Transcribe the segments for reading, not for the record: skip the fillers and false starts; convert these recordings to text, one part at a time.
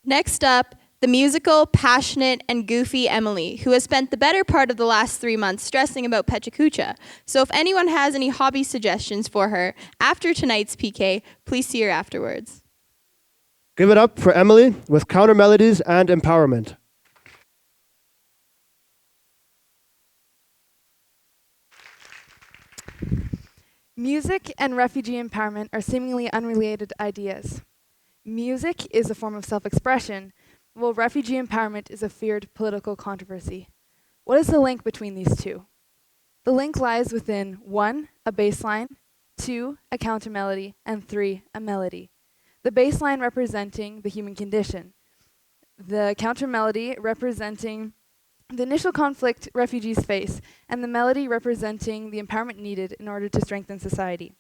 Next up, the musical, passionate, and goofy Emily, who has spent the better part of the last 3 months stressing about Pecha Kucha. So if anyone has any hobby suggestions for her after tonight's PK, please see her afterwards. Give it up for Emily with Countermelodies and Empowerment. Music and refugee empowerment are seemingly unrelated ideas. Music is a form of self-expression, while refugee empowerment is a feared political controversy. What is the link between these two? The link lies within 1, a bass line, 2, a counter melody, and 3, a melody. The bass line representing the human condition, the counter melody representing the initial conflict refugees face, and the melody representing the empowerment needed in order to strengthen society.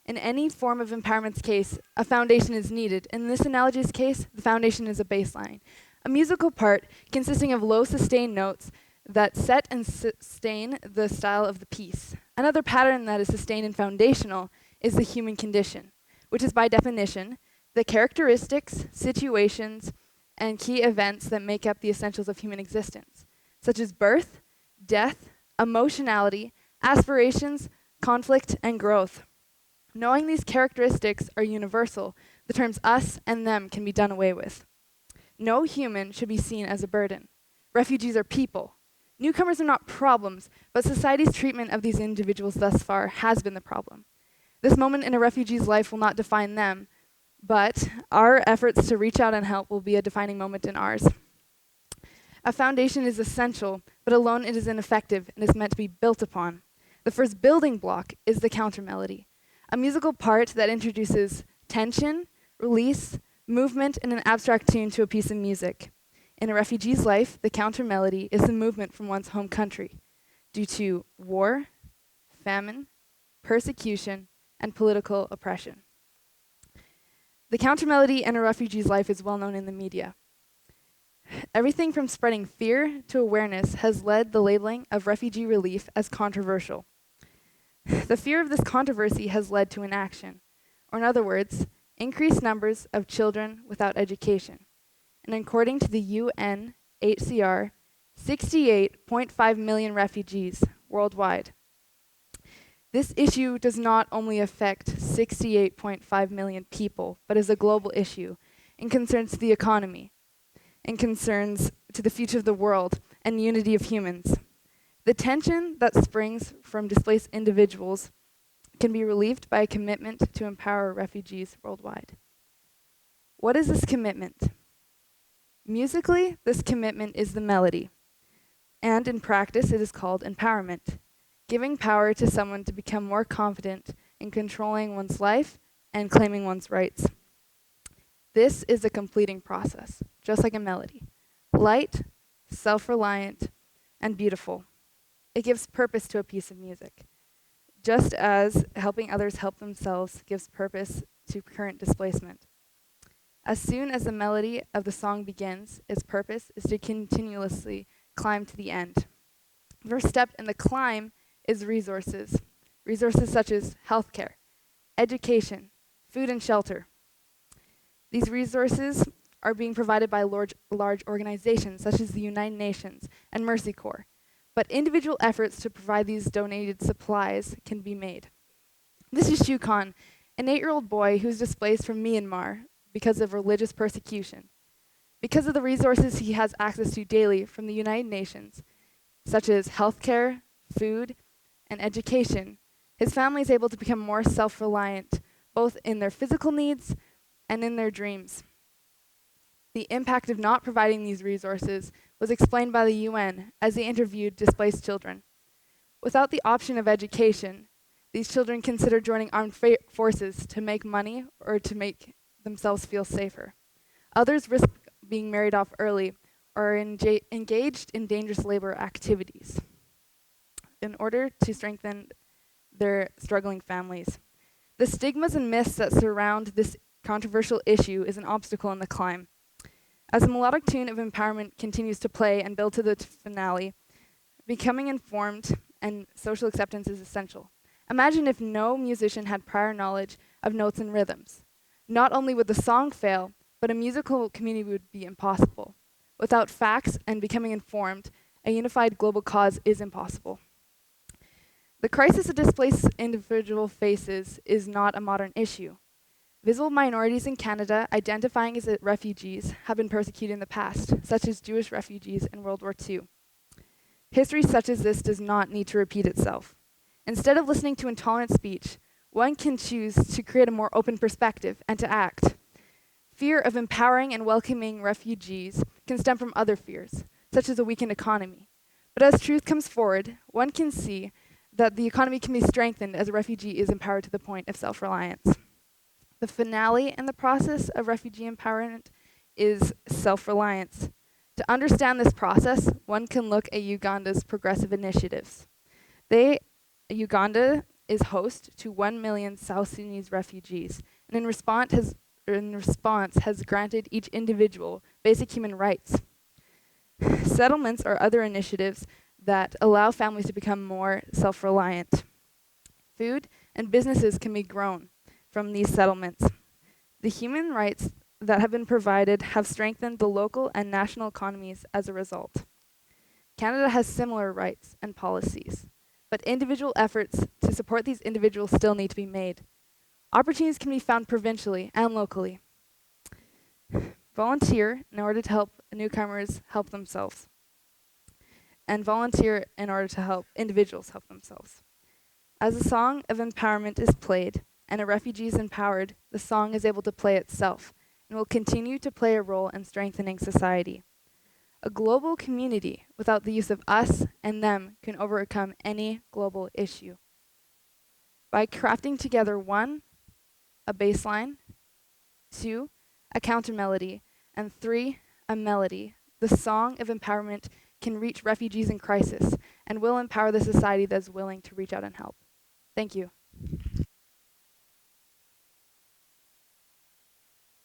In any form of empowerment's case, a foundation is needed. In this analogy's case, the foundation is a bass line, a musical part consisting of low sustained notes that set and sustain the style of the piece. Another pattern that is sustained and foundational is the human condition, which is by definition the characteristics, situations, and key events that make up the essentials of human existence, such as birth, death, emotionality, aspirations, conflict, and growth. Knowing these characteristics are universal, the terms us and them can be done away with. No human should be seen as a burden. Refugees are people. Newcomers are not problems, but society's treatment of these individuals thus far has been the problem. This moment in a refugee's life will not define them, but our efforts to reach out and help will be a defining moment in ours. A foundation is essential, but alone it is ineffective and is meant to be built upon. The first building block is the counter melody, a musical part that introduces tension, release, movement, and an abstract tune to a piece of music. In a refugee's life, the counter melody is the movement from one's home country due to war, famine, persecution, and political oppression. The counter melody in a refugee's life is well known in the media. Everything from spreading fear to awareness has led the labeling of refugee relief as controversial. The fear of this controversy has led to inaction, or in other words, increased numbers of children without education. And according to the UNHCR, 68.5 million refugees worldwide. This issue does not only affect 68.5 million people, but is a global issue and concerns the economy, and concerns to the future of the world and unity of humans. The tension that springs from displaced individuals can be relieved by a commitment to empower refugees worldwide. What is this commitment? Musically, this commitment is the melody, and in practice it is called empowerment, giving power to someone to become more confident in controlling one's life and claiming one's rights. This is a completing process, just like a melody. Light, self-reliant, and beautiful. It gives purpose to a piece of music, just as helping others help themselves gives purpose to current displacement. As soon as the melody of the song begins, its purpose is to continuously climb to the end. The first step in the climb is resources. Resources such as healthcare, education, food and shelter. These resources are being provided by large organizations such as the United Nations and Mercy Corps, but individual efforts to provide these donated supplies can be made. This is Shukan, an 8-year-old boy who's displaced from Myanmar because of religious persecution. Because of the resources he has access to daily from the United Nations, such as healthcare, food, and education, his family is able to become more self-reliant, both in their physical needs and in their dreams. The impact of not providing these resources was explained by the UN as they interviewed displaced children. Without the option of education, these children consider joining armed forces to make money or to make themselves feel safer. Others risk being married off early or are engaged in dangerous labor activities in order to strengthen their struggling families. The stigmas and myths that surround this controversial issue is an obstacle in the climb. As the melodic tune of empowerment continues to play and build to the finale, becoming informed and social acceptance is essential. Imagine if no musician had prior knowledge of notes and rhythms. Not only would the song fail, but but a musical community would be impossible. Without facts and becoming informed, a unified global cause is impossible. The crisis a displaced individual faces is not a modern issue. Visible minorities in Canada identifying as refugees have been persecuted in the past, such as Jewish refugees in World War II. History such as this does not need to repeat itself. Instead of listening to intolerant speech, one can choose to create a more open perspective and to act. Fear of empowering and welcoming refugees can stem from other fears, such as a weakened economy. But as truth comes forward, one can see that the economy can be strengthened as a refugee is empowered to the point of self-reliance. The finale in the process of refugee empowerment is self-reliance. To understand this process, one can look at Uganda's progressive initiatives. Uganda is host to 1 million South Sudanese refugees, and in response has granted each individual basic human rights. Settlements are other initiatives that allow families to become more self-reliant. Food and businesses can be grown from these settlements. The human rights that have been provided have strengthened the local and national economies as a result. Canada has similar rights and policies, but individual efforts to support these individuals still need to be made. Opportunities can be found provincially and locally. Volunteer in order to help newcomers help themselves, and volunteer in order to help individuals help themselves. As a song of empowerment is played and a refugee is empowered, the song is able to play itself and will continue to play a role in strengthening society. A global community without the use of us and them can overcome any global issue. By crafting together 1, a baseline, 2, a countermelody, and 3, a melody, the song of empowerment can reach refugees in crisis and will empower the society that is willing to reach out and help. Thank you.